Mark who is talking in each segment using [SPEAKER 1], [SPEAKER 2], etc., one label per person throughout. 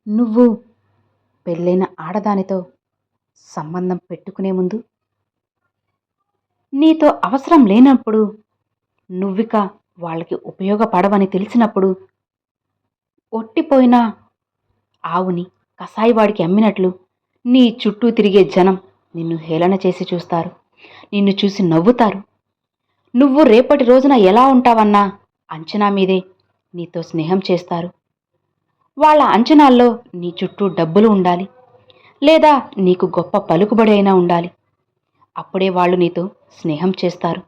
[SPEAKER 1] నువ్వు పెళ్ళైన ఆడదానితో సంబంధం పెట్టుకునే ముందు, నీతో అవసరం లేనప్పుడు, నువ్విక వాళ్ళకి ఉపయోగపడవని తెలిసినప్పుడు, ఒట్టిపోయిన ఆవుని కసాయివాడికి అమ్మినట్లు నీ చుట్టూ తిరిగే జనం నిన్ను హేళన చేసి చూస్తారు. నిన్ను చూసి నవ్వుతారు. నువ్వు రేపటి రోజున ఎలా ఉంటావన్న అంచనా మీదే నీతో స్నేహం చేస్తారు. వాళ్ళ అంచనాల్లో నీ చుట్టూ డబ్బులు ఉండాలి, లేదా నీకు గొప్ప పలుకుబడి అయినా ఉండాలి. అప్పుడే వాళ్ళు నీతో స్నేహం చేస్తారు.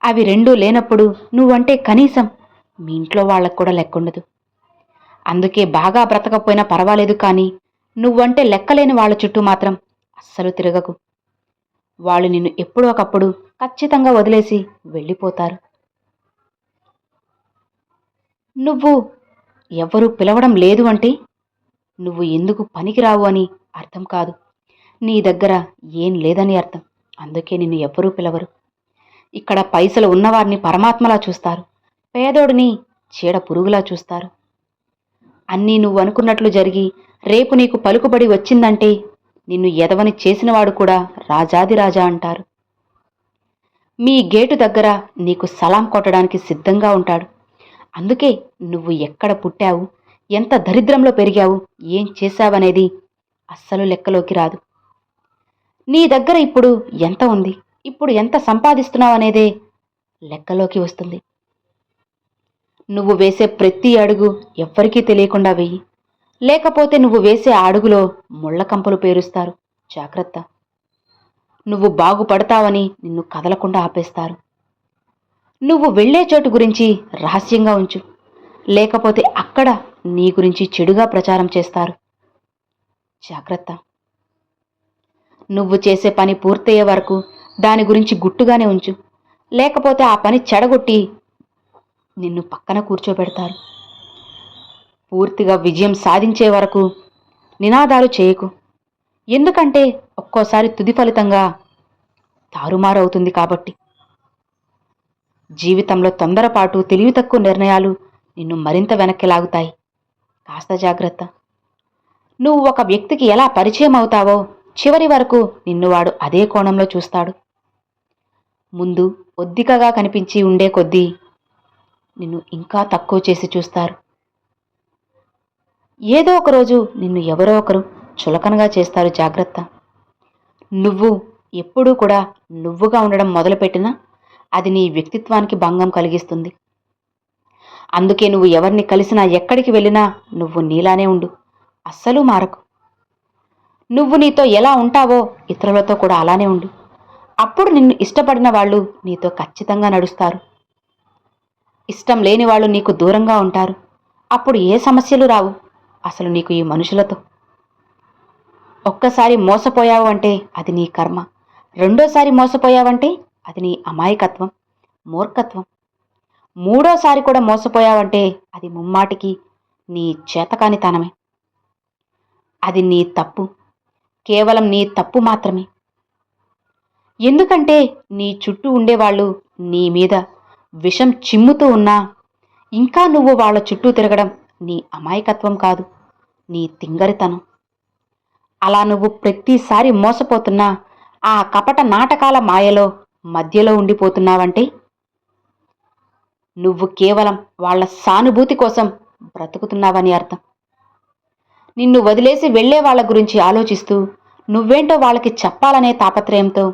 [SPEAKER 1] అవి రెండూ లేనప్పుడు నువ్వంటే కనీసం మీ ఇంట్లో వాళ్ళకు కూడా లెక్కుండదు. అందుకే బాగా బ్రతకపోయినా పర్వాలేదు, కానీ నువ్వంటే లెక్కలేని వాళ్ళ చుట్టూ మాత్రం అస్సలు తిరగకు. వాళ్ళు నిన్ను ఎప్పుడో ఒకప్పుడు ఖచ్చితంగా వదిలేసి వెళ్ళిపోతారు. నువ్వు ఎవరూ పిలవడం లేదు అంటే నువ్వు ఎందుకు పనికిరావు అని అర్థం కాదు. నీ దగ్గర ఏం లేదని అర్థం. అందుకే నిన్ను ఎవ్వరూ పిలవరు. ఇక్కడ పైసలు ఉన్నవారిని పరమాత్మలా చూస్తారు, పేదోడిని చీడ పురుగులా చూస్తారు. అన్నీ నువ్వు అనుకున్నట్లు జరిగి రేపు నీకు పలుకుబడి వచ్చిందంటే నిన్ను ఎదవని చేసినవాడు కూడా రాజాదిరాజా అంటారు. మీ గేటు దగ్గర నీకు సలాం కొట్టడానికి సిద్ధంగా ఉంటాడు. అందుకే నువ్వు ఎక్కడ పుట్టావు, ఎంత దరిద్రంలో పెరిగావు, ఏం చేశావనేది అస్సలు లెక్కలోకి రాదు. నీ దగ్గర ఇప్పుడు ఎంత ఉంది, ఇప్పుడు ఎంత సంపాదిస్తున్నావనేదే లెక్కలోకి వస్తుంది. నువ్వు వేసే ప్రతి అడుగు ఎవ్వరికీ తెలియకుండా వెయ్యి. లేకపోతే నువ్వు వేసే అడుగులో ముళ్ళకంపలు పేరుస్తారు. జాగ్రత్త. నువ్వు బాగుపడతావని నిన్ను కదలకుండా ఆపేస్తారు. నువ్వు వెళ్లే చోటు గురించి రహస్యంగా ఉంచు, లేకపోతే అక్కడ నీ గురించి చెడుగా ప్రచారం చేస్తారు. జాగ్రత్త. నువ్వు చేసే పని పూర్తయ్యే వరకు దాని గురించి గుట్టుగానే ఉంచు, లేకపోతే ఆ పని చెడగొట్టి నిన్ను పక్కన కూర్చోబెడతారు. పూర్తిగా విజయం సాధించే వరకు నినాదాలు చేయకు. ఎందుకంటే ఒక్కోసారి తుది ఫలితంగా తారుమారు అవుతుంది కాబట్టి. జీవితంలో తొందరపాటు, తెలివి తక్కువ నిర్ణయాలు నిన్ను మరింత వెనక్కి లాగుతాయి. కాస్త జాగ్రత్త. నువ్వు ఒక వ్యక్తికి ఎలా పరిచయం అవుతావో చివరి వరకు నిన్ను వాడు అదే కోణంలో చూస్తాడు. ముందు ఒద్దికగా కనిపించి ఉండే కొద్దీ నిన్ను ఇంకా తక్కువ చేసి చూస్తారు. ఏదో ఒకరోజు నిన్ను ఎవరో ఒకరు చులకనగా చేస్తారు. జాగ్రత్త. నువ్వు ఎప్పుడూ కూడా నువ్వుగా ఉండడం మొదలుపెట్టినా అది నీ వ్యక్తిత్వానికి భంగం కలిగిస్తుంది. అందుకే నువ్వు ఎవరిని కలిసినా, ఎక్కడికి వెళ్ళినా నువ్వు నీలానే ఉండు. అస్సలు మారకు. నువ్వు నీతో ఎలా ఉంటావో ఇతరులతో కూడా అలానే ఉండు. అప్పుడు నిన్ను ఇష్టపడిన వాళ్ళు నీతో ఖచ్చితంగా నడుస్తారు. ఇష్టం లేని వాళ్ళు నీకు దూరంగా ఉంటారు. అప్పుడు ఏ సమస్యలు రావు అసలు నీకు ఈ మనుషులతో. ఒక్కసారి మోసపోయావు అంటే అది నీ కర్మ. రెండోసారి మోసపోయావంటే అది నీ అమాయకత్వం, మూర్ఖత్వం. మూడోసారి కూడా మోసపోయావంటే అది ముమ్మాటికి నీ చేతకానితనమే. అది నీ తప్పు, కేవలం నీ తప్పు మాత్రమే. ఎందుకంటే నీ చుట్టూ ఉండేవాళ్ళు నీ మీద విషం చిమ్ముతూ ఉన్నా ఇంకా నువ్వు వాళ్ళ చుట్టూ తిరగడం నీ అమాయకత్వం కాదు, నీ తింగరితనం. అలా నువ్వు ప్రతిసారి మోసపోతున్నా ఆ కపట నాటకాల మాయలో మధ్యలో ఉండిపోతున్నావంటే నువ్వు కేవలం వాళ్ళ సానుభూతి కోసం బ్రతుకుతున్నావని అర్థం. నిన్ను వదిలేసి వెళ్లే వాళ్ళ గురించి ఆలోచిస్తూ నువ్వేంటో వాళ్ళకి చెప్పాలనే తాపత్రయంతో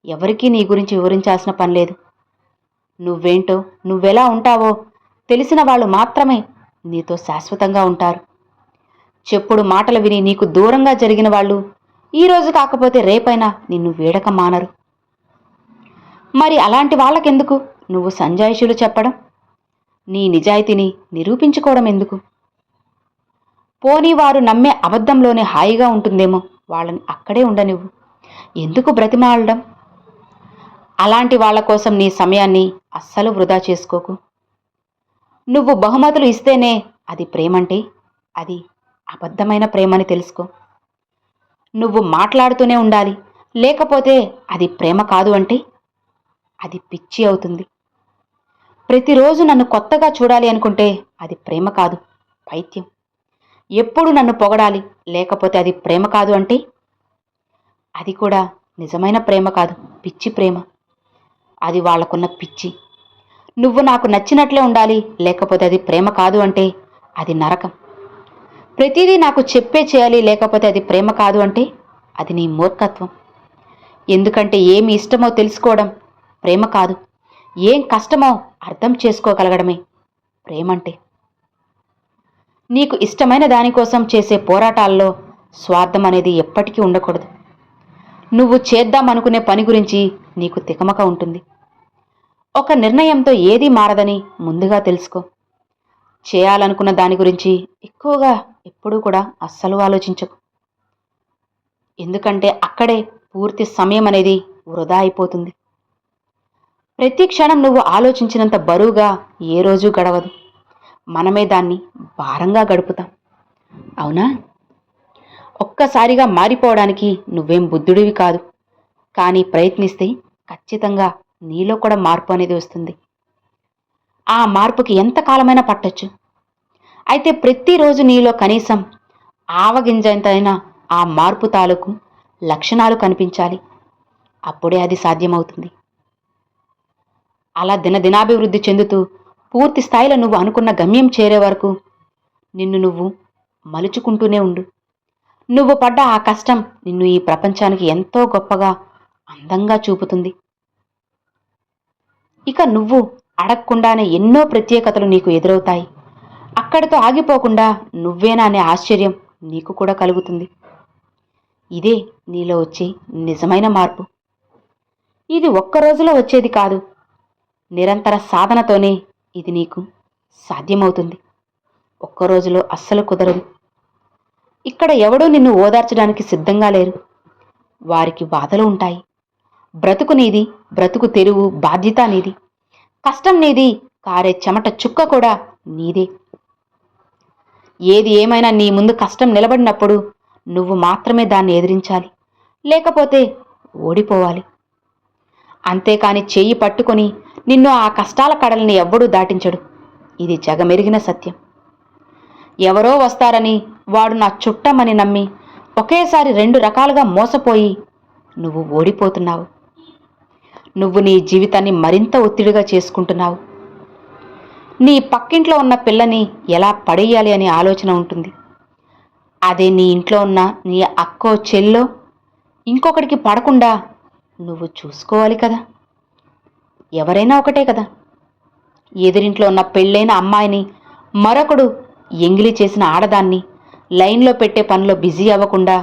[SPEAKER 1] ఎవరికీ నీ గురించి వివరించాల్సిన పనిలేదు. నువ్వేంటో, నువ్వెలా ఉంటావో తెలిసిన వాళ్ళు మాత్రమే నీతో శాశ్వతంగా ఉంటారు. చెప్పుడు మాటలు విని నీకు దూరంగా జరిగిన వాళ్ళు ఈరోజు కాకపోతే రేపైనా నిన్ను వీడక మానరు. మరి అలాంటి వాళ్ళకెందుకు నువ్వు సంజాయిషులు చెప్పడం? నీ నిజాయితీని నిరూపించుకోవడం ఎందుకు? పోనీ వారు నమ్మే అబద్ధంలోనే హాయిగా ఉంటుందేమో, వాళ్ళని అక్కడే ఉండనివ్వు. ఎందుకు బ్రతిమాలడం? అలాంటి వాళ్ల కోసం నీ సమయాన్ని అస్సలు వృధా చేసుకోకు. నువ్వు బహుమతులు ఇస్తేనే అది ప్రేమంటే అది అబద్ధమైన ప్రేమని తెలుసుకో. నువ్వు మాట్లాడుతూనే ఉండాలి, లేకపోతే అది ప్రేమ కాదు అంటే అది పిచ్చి అవుతుంది. ప్రతిరోజు నన్ను కొత్తగా చూడాలి అనుకుంటే అది ప్రేమ కాదు, పైత్యం. ఎప్పుడు నన్ను పొగడాలి, లేకపోతే అది ప్రేమ కాదు అంటే? అది కూడా నిజమైన ప్రేమ కాదు, పిచ్చి ప్రేమ. అది వాళ్లకున్న పిచ్చి. నువ్వు నాకు నచ్చినట్లే ఉండాలి, లేకపోతే అది ప్రేమ కాదు అంటే అది నరకం. ప్రతిదీ నాకు చెప్పే చేయాలి, లేకపోతే అది ప్రేమ కాదు అంటే అది నీ మూర్ఖత్వం. ఎందుకంటే ఏమి ఇష్టమో తెలుసుకోవడం ప్రేమ కాదు, ఏం కష్టమో అర్థం చేసుకోగలగడమే ప్రేమంటే. నీకు ఇష్టమైన దానికోసం చేసే పోరాటాల్లో స్వార్థం అనేది ఎప్పటికీ ఉండకూడదు. నువ్వు చేద్దామనుకునే పని గురించి నీకు తికమక ఉంటుంది. ఒక నిర్ణయంతో ఏదీ మారదని ముందుగా తెలుసుకో. చేయాలనుకున్న దాని గురించి ఎక్కువగా ఎప్పుడూ కూడా అస్సలు ఆలోచించకు. ఎందుకంటే అక్కడే పూర్తి సమయం అనేది వృధా అయిపోతుంది. ప్రతి క్షణం నువ్వు ఆలోచించినంత బరువుగా ఏ రోజు గడవదు. మనమే దాన్ని భారంగా గడుపుతాం, అవునా? ఒక్కసారిగా మారిపోవడానికి నువ్వేం బుద్ధుడివి కాదు. కానీ ప్రయత్నిస్తే ఖచ్చితంగా నీలో కూడా మార్పు అనేది వస్తుంది. ఆ మార్పుకి ఎంతకాలమైనా పట్టొచ్చు. అయితే ప్రతిరోజు నీలో కనీసం ఆవగింజంతైనా ఆ మార్పు తాలూకు లక్షణాలు కనిపించాలి. అప్పుడే అది సాధ్యమవుతుంది. అలా దినదినాభివృద్ధి చెందుతూ పూర్తి స్థాయిలో నువ్వు అనుకున్న గమ్యం చేరే వరకు నిన్ను నువ్వు మలుచుకుంటూనే ఉండు. నువ్వు పడ్డ ఆ కష్టం నిన్ను ఈ ప్రపంచానికి ఎంతో గొప్పగా, అందంగా చూపుతుంది. ఇక నువ్వు అడగకుండానే ఎన్నో ప్రత్యేకతలు నీకు ఎదురవుతాయి. అక్కడితో ఆగిపోకుండా నువ్వేనా అనే ఆశ్చర్యం నీకు కూడా కలుగుతుంది. ఇదే నీలో వచ్చే నిజమైన మార్పు. ఇది ఒక్కరోజులో వచ్చేది కాదు, నిరంతర సాధనతోనే ఇది నీకు సాధ్యమవుతుంది. ఒక్కరోజులో అస్సలు కుదరదు. ఇక్కడ ఎవడూ నిన్ను ఓదార్చడానికి సిద్ధంగా లేరు. వారికి బాధలు ఉంటాయి. బ్రతుకు నీది, బ్రతుకు తెరువు బాధ్యత నీది. కష్టం నీది, కారే చెమట చుక్క కూడా నీదే. ఏది ఏమైనా నీ ముందు కష్టం నిలబడినప్పుడు నువ్వు మాత్రమే దాన్ని ఎదిరించాలి, లేకపోతే ఓడిపోవాలి. అంతేకాని చెయ్యి పట్టుకొని నిన్ను ఆ కష్టాల కడల్ని ఎవ్వడూ దాటించడు. ఇది జగమెరిగిన సత్యం. ఎవరో వస్తారని, వాడు నా చుట్టమని నమ్మి ఒకేసారి 2 రకాలుగా మోసపోయి నువ్వు ఓడిపోతున్నావు. నువ్వు నీ జీవితాన్ని మరింత ఒత్తిడిగా చేసుకుంటున్నావు. నీ పక్కింట్లో ఉన్న పిల్లని ఎలా పడేయాలి అనే ఆలోచన ఉంటుంది. అదే నీ ఇంట్లో ఉన్న నీ అక్కో చెల్లో ఇంకొకటికి పడకుండా నువ్వు చూసుకోవాలి కదా. ఎవరైనా ఒకటే కదా. ఎదురింట్లో ఉన్న పెళ్ళైన అమ్మాయిని మరొకడు ఎంగిలి చేసిన ఆడదాన్ని లైన్లో పెట్టే పనిలో బిజీ అవ్వకుండా,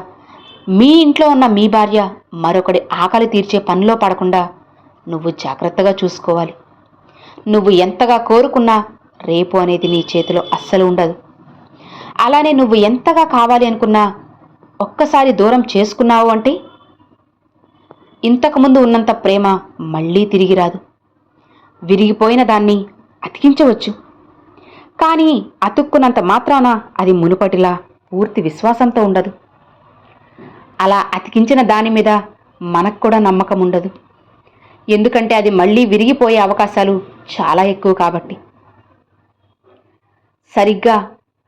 [SPEAKER 1] మీ ఇంట్లో ఉన్న మీ భార్య మరొకడి ఆకలి తీర్చే పనిలో పడకుండా నువ్వు జాగ్రత్తగా చూసుకోవాలి. నువ్వు ఎంతగా కోరుకున్నా రేపు అనేది నీ చేతిలో అస్సలు ఉండదు. అలానే నువ్వు ఎంతగా కావాలి అనుకున్నా ఒక్కసారి దూరం చేసుకున్నావు అంటే ఇంతకుముందు ఉన్నంత ప్రేమ మళ్ళీ తిరిగి రాదు. విరిగిపోయిన దాన్ని అతికించవచ్చు, కానీ అతుక్కున్నంత మాత్రాన అది మునుపటిలా పూర్తి విశ్వాసంతో ఉండదు. అలా అతికించిన దాని మీద మనకు కూడా నమ్మకం ఉండదు. ఎందుకంటే అది మళ్ళీ విరిగిపోయే అవకాశాలు చాలా ఎక్కువ కాబట్టి. సరిగ్గా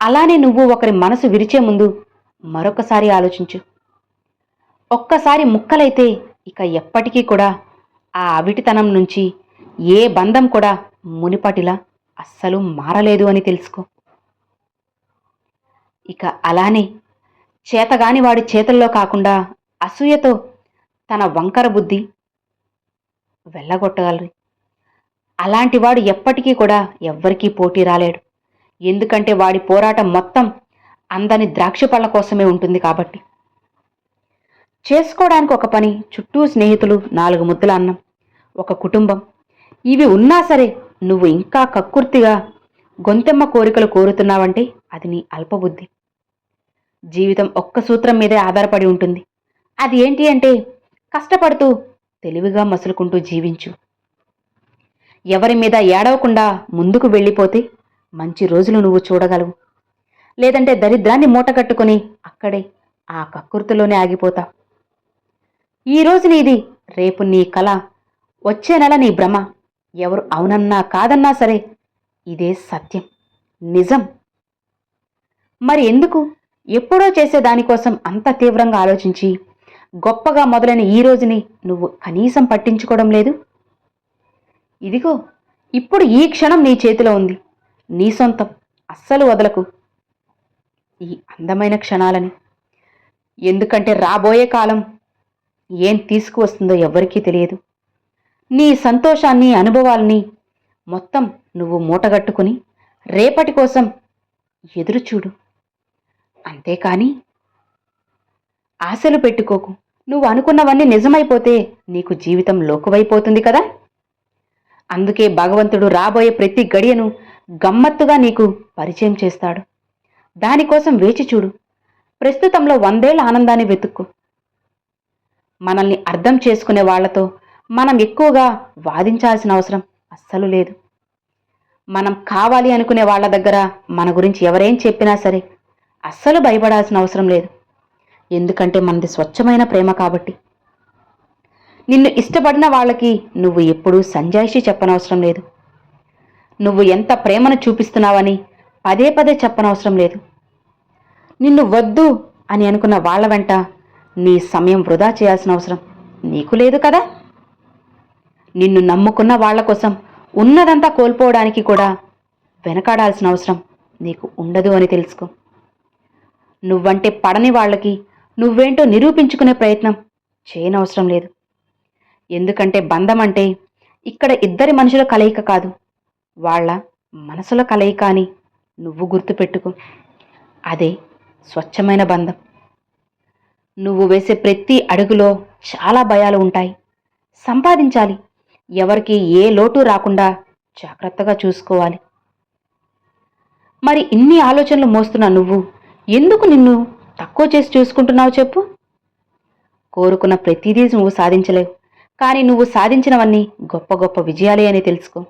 [SPEAKER 1] అలానే నువ్వు ఒకరి మనసు విరిచే ముందు మరొకసారి ఆలోచించు. ఒక్కసారి ముక్కలైతే ఇక ఎప్పటికీ కూడా ఆ అవిటితనం నుంచి ఏ బంధం కూడా మునిపటిలా అస్సలు మారలేదు అని తెలుసుకో. ఇక అలానే చేతగాని వాడి చేతుల్లో కాకుండా అసూయతో తన వంకర బుద్ధి వెళ్ళగొట్టగలరు. అలాంటివాడు ఎప్పటికీ కూడా ఎవ్వరికీ పోటీ రాలేడు. ఎందుకంటే వాడి పోరాటం మొత్తం అందని ద్రాక్ష పళ్ళ కోసమే ఉంటుంది కాబట్టి. చేసుకోవడానికి ఒక పని, చుట్టూ స్నేహితులు, 4 ముద్దల అన్నం, ఒక కుటుంబం, ఇవి ఉన్నా సరే నువ్వు ఇంకా కక్కుర్తిగా గొంతెమ్మ కోరికలు కోరుతున్నావంటే అది నీ అల్పబుద్ధి. జీవితం ఒక్క సూత్రం మీదే ఆధారపడి ఉంటుంది. అది ఏంటి అంటే కష్టపడుతూ తెలివిగా మసులుకుంటూ జీవించు. ఎవరి మీద ఏడవకుండా ముందుకు వెళ్ళిపోతే మంచి రోజులు నువ్వు చూడగలవు. లేదంటే దరిద్రాన్ని మూటగట్టుకుని అక్కడే ఆ కక్కుర్తిలోనే ఆగిపోతావు. ఈరోజు నీది, రేపు నీ కళ, వచ్చే నెల నీ భ్రమ. ఎవరు అవునన్నా కాదన్నా సరే ఇదే సత్యం, నిజం. మరి ఎందుకు ఎప్పుడో చేసే దానికోసం అంత తీవ్రంగా ఆలోచించి గొప్పగా మొదలైన ఈ రోజుని నువ్వు కనీసం పట్టించుకోవడం లేదు? ఇదిగో ఇప్పుడు ఈ క్షణం నీ చేతిలో ఉంది, నీ సొంతం. అస్సలు వదలకు ఈ అందమైన క్షణాలని. ఎందుకంటే రాబోయే కాలం ఏం తీసుకువస్తుందో ఎవ్వరికీ తెలియదు. నీ సంతోషాన్ని, అనుభవాల్ని మొత్తం నువ్వు మూటగట్టుకుని రేపటి కోసం ఎదురుచూడు. అంతేకాని ఆశలు పెట్టుకోకు. నువ్వు అనుకున్నవన్నీ నిజమైపోతే నీకు జీవితం లోకువైపోతుంది కదా. అందుకే భగవంతుడు రాబోయే ప్రతి గడియను గమ్మత్తుగా నీకు పరిచయం చేస్తాడు. దానికోసం వేచి చూడు. ప్రస్తుతంలో 100 ఏళ్ల ఆనందాన్ని వెతుక్కు. మనల్ని అర్థం చేసుకునే వాళ్లతో మనం ఎక్కువగా వాదించాల్సిన అవసరం అస్సలు లేదు. మనం కావాలి అనుకునే వాళ్ల దగ్గర మన గురించి ఎవరేం చెప్పినా సరే అస్సలు భయపడాల్సిన అవసరం లేదు. ఎందుకంటే మనది స్వచ్ఛమైన ప్రేమ కాబట్టి. నిన్ను ఇష్టపడిన వాళ్ళకి నువ్వు ఎప్పుడూ సంజాయిషి చెప్పనవసరం లేదు. నువ్వు ఎంత ప్రేమను చూపిస్తున్నావని పదే పదే చెప్పనవసరం లేదు. నిన్ను వద్దు అని అనుకున్న వాళ్ల వెంట నీ సమయం వృధా చేయాల్సిన అవసరం నీకు లేదు కదా. నిన్ను నమ్ముకున్న వాళ్ల కోసం ఉన్నదంతా కోల్పోవడానికి కూడా వెనకాడాల్సిన అవసరం నీకు ఉండదు అని తెలుసుకో. నువ్వంటే పడని వాళ్ళకి నువ్వేంటో నిరూపించుకునే ప్రయత్నం చేయనవసరం లేదు. ఎందుకంటే బంధం అంటే ఇక్కడ ఇద్దరి మనుషుల కలయిక కాదు, వాళ్ళ మనసుల కలయిక అని నువ్వు గుర్తుపెట్టుకో. అదే స్వచ్ఛమైన బంధం. నువ్వు వేసే ప్రతి అడుగులో చాలా భయాలు ఉంటాయి. సంపాదించాలి, ఎవరికి ఏ లోటు రాకుండా జాగ్రత్తగా చూసుకోవాలి. మరి ఇన్ని ఆలోచనలు మోస్తున్న నువ్వు ఎందుకు నిన్ను తక్కువ చేసి చూసుకుంటున్నావు చెప్పు? కోరుకున్న ప్రతిదీ నువ్వు సాధించలేవు, కానీ నువ్వు సాధించినవన్నీ గొప్ప గొప్ప విజయాలే అని తెలుసుకో.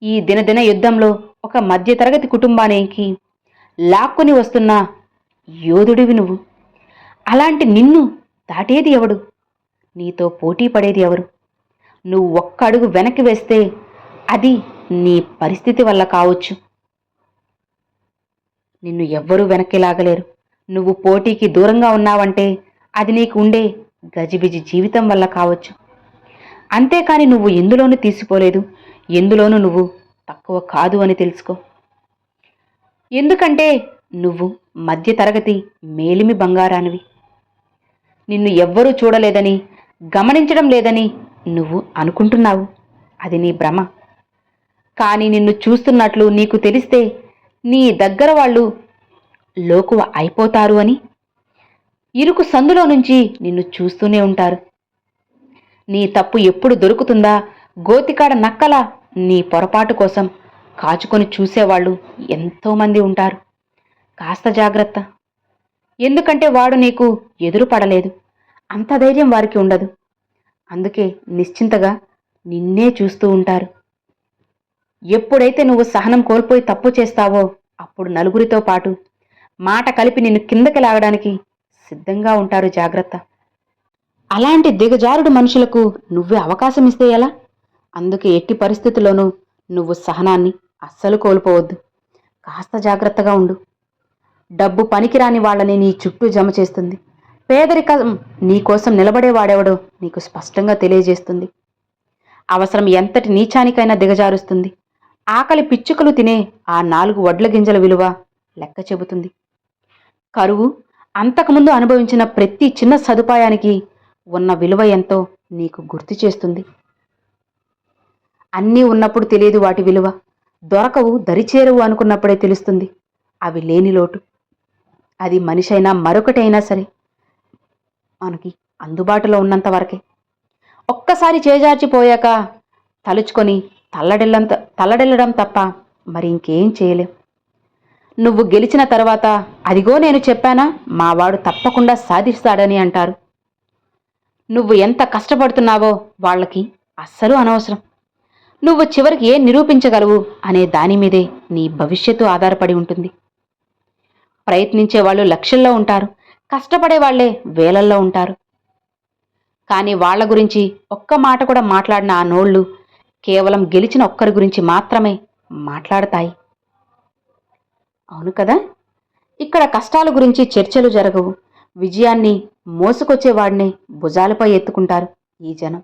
[SPEAKER 1] ఈ దినదిన యుద్ధంలో ఒక మధ్యతరగతి కుటుంబానికి లాక్కుని వస్తున్న యోధుడివి నువ్వు. అలాంటి నిన్ను దాటేది ఎవడు? నీతో పోటీ పడేది ఎవరు? నువ్వు ఒక్క అడుగు వెనక్కి వేస్తే అది నీ పరిస్థితి వల్ల కావచ్చు. నిన్ను ఎవ్వరూ వెనక్కి లాగలేరు. నువ్వు పోటీకి దూరంగా ఉన్నావంటే అది నీకు ఉండే గజిబిజి జీవితం వల్ల కావచ్చు. అంతేకాని నువ్వు ఎందులోనూ తీసిపోలేదు, ఎందులోనూ నువ్వు తక్కువ కాదు అని తెలుసుకో. ఎందుకంటే నువ్వు మధ్యతరగతి మేలిమి బంగారానివి. నిన్ను ఎవ్వరూ చూడలేదని, గమనించడం లేదని నువ్వు అనుకుంటున్నావు. అది నీ భ్రమ. కానీ నిన్ను చూస్తున్నట్లు నీకు తెలిస్తే నీ దగ్గర వాళ్ళు లోకువ అయిపోతారు అని ఇరుకు సందులో నుంచి నిన్ను చూస్తూనే ఉంటారు. నీ తప్పు ఎప్పుడు దొరుకుతుందా గోతికాడ నక్కల నీ పొరపాటు కోసం కాచుకొని చూసేవాళ్ళు ఎంతోమంది ఉంటారు. కాస్త జాగ్రత్త. ఎందుకంటే వాడు నీకు ఎదురు పడలేదు, అంత ధైర్యం వారికి ఉండదు. అందుకే నిశ్చింతగా నిన్నే చూస్తూ ఉంటారు. ఎప్పుడైతే నువ్వు సహనం కోల్పోయి తప్పు చేస్తావో అప్పుడు నలుగురితో పాటు మాట కలిపి నిన్ను కిందకి లాగడానికి సిద్ధంగా ఉంటారు. జాగ్రత్త. అలాంటి దిగజారుడు మనుషులకు నువ్వే అవకాశం ఇస్తే ఎలా? అందుకే ఎట్టి పరిస్థితుల్లోనూ నువ్వు సహనాన్ని అస్సలు కోల్పోవద్దు. కాస్త జాగ్రత్తగా ఉండు. డబ్బు పనికిరాని వాళ్ళని నీ చుట్టూ జమ చేస్తుంది. పేదరికం నీకోసం నిలబడేవాడెవడో నీకు స్పష్టంగా తెలియజేస్తుంది. అవసరం ఎంతటి నీచానికైనా దిగజారుస్తుంది. ఆకలి పిచ్చుకలు తినే ఆ 4 వడ్ల గింజల విలువ లెక్క చెబుతుంది. కరువు అంతకుముందు అనుభవించిన ప్రతి చిన్న సదుపాయానికి ఉన్న విలువ ఎంతో నీకు గుర్తు చేస్తుంది. అన్నీ ఉన్నప్పుడు తెలియదు వాటి విలువ. దొరకవు, దరిచేరువు అనుకున్నప్పుడే తెలుస్తుంది అవి లేని లోటు. అది మనిషైనా మరొకటైనా సరే మనకి అందుబాటులో ఉన్నంత వరకే. ఒక్కసారి చేజార్చిపోయాక తలుచుకొని తల్లడిల్లడం తప్ప మరి ఇంకేం చేయలేం. నువ్వు గెలిచిన తర్వాత అదిగో నేను చెప్పానా, మావాడు తప్పకుండా సాధిస్తాడని అంటారు. నువ్వు ఎంత కష్టపడుతున్నావో వాళ్ళకి అస్సలు అనవసరం. నువ్వు చివరికి ఏం నిరూపించగలవు అనే దాని మీదే నీ భవిష్యత్తు ఆధారపడి ఉంటుంది. ప్రయత్నించే వాళ్ళు లక్షల్లో ఉంటారు, కష్టపడే వాళ్లే వేలల్లో ఉంటారు. కానీ వాళ్ల గురించి ఒక్క మాట కూడా మాట్లాడిన ఆ నోళ్లు కేవలం గెలిచిన ఒక్కరి గురించి మాత్రమే మాట్లాడతాయి. అవును కదా? ఇక్కడ కష్టాల గురించి చర్చలు జరగవు. విజయాన్ని మోసుకొచ్చేవాడిని భుజాలపై ఎత్తుకుంటారు ఈ జనం.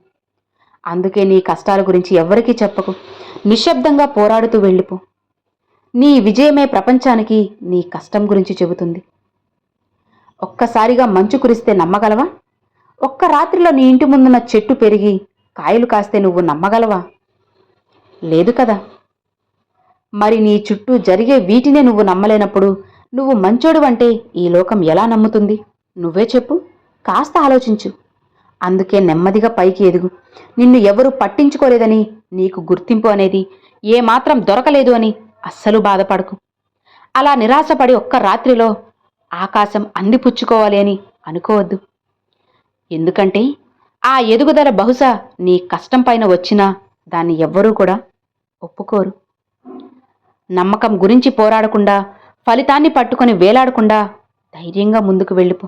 [SPEAKER 1] అందుకే నీ కష్టాల గురించి ఎవ్వరికీ చెప్పకు. నిశ్శబ్దంగా పోరాడుతూ వెళ్ళిపో. నీ విజయమే ప్రపంచానికి నీ కష్టం గురించి చెబుతుంది. ఒక్కసారిగా మంచు కురిస్తే నమ్మగలవా? ఒక్క రాత్రిలో నీ ఇంటి ముందున్న చెట్టు పెరిగి కాయలు కాస్తే నువ్వు నమ్మగలవా? లేదు కదా. మరి నీ చుట్టూ జరిగే వీటినే నువ్వు నమ్మలేనప్పుడు నువ్వు మంచోడు అంటే ఈ లోకం ఎలా నమ్ముతుంది? నువ్వే చెప్పు. కాస్త ఆలోచించు. అందుకే నెమ్మదిగా పైకి ఎదుగు. నిన్ను ఎవరూ పట్టించుకోలేదని, నీకు గుర్తింపు అనేది ఏమాత్రం దొరకలేదు అని అస్సలు బాధపడకు. అలా నిరాశపడి ఒక్క రాత్రిలో ఆకాశం అందిపుచ్చుకోవాలి అని అనుకోవద్దు. ఎందుకంటే ఆ ఎదుగుదల బహుశా నీ కష్టం పైన వచ్చినా దాన్ని ఎవ్వరూ కూడా ఒప్పుకోరు. నమ్మకం గురించి పోరాడకుండా, ఫలితాన్ని పట్టుకొని వేలాడకుండా ధైర్యంగా ముందుకు వెళ్ళిపో.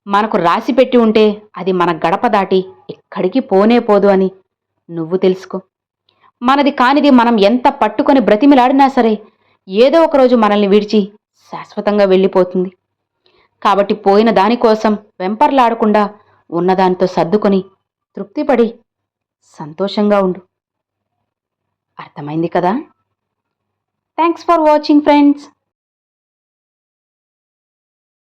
[SPEAKER 1] మనకు రాసి పెట్టి ఉంటే అది మన గడప దాటి ఎక్కడికి పోనే పోదు అని నువ్వు తెలుసుకో. మనది కానిది మనం ఎంత పట్టుకొని బ్రతిమిలాడినా సరే ఏదో ఒకరోజు మనల్ని విడిచి శాశ్వతంగా వెళ్ళిపోతుంది. కాబట్టి పోయిన దానికోసం వెంపర్లాడకుండా ఉన్నదానితో సర్దుకొని తృప్తిపడి సంతోషంగా ఉండు. అర్థమైంది కదా? Thanks for watching friends.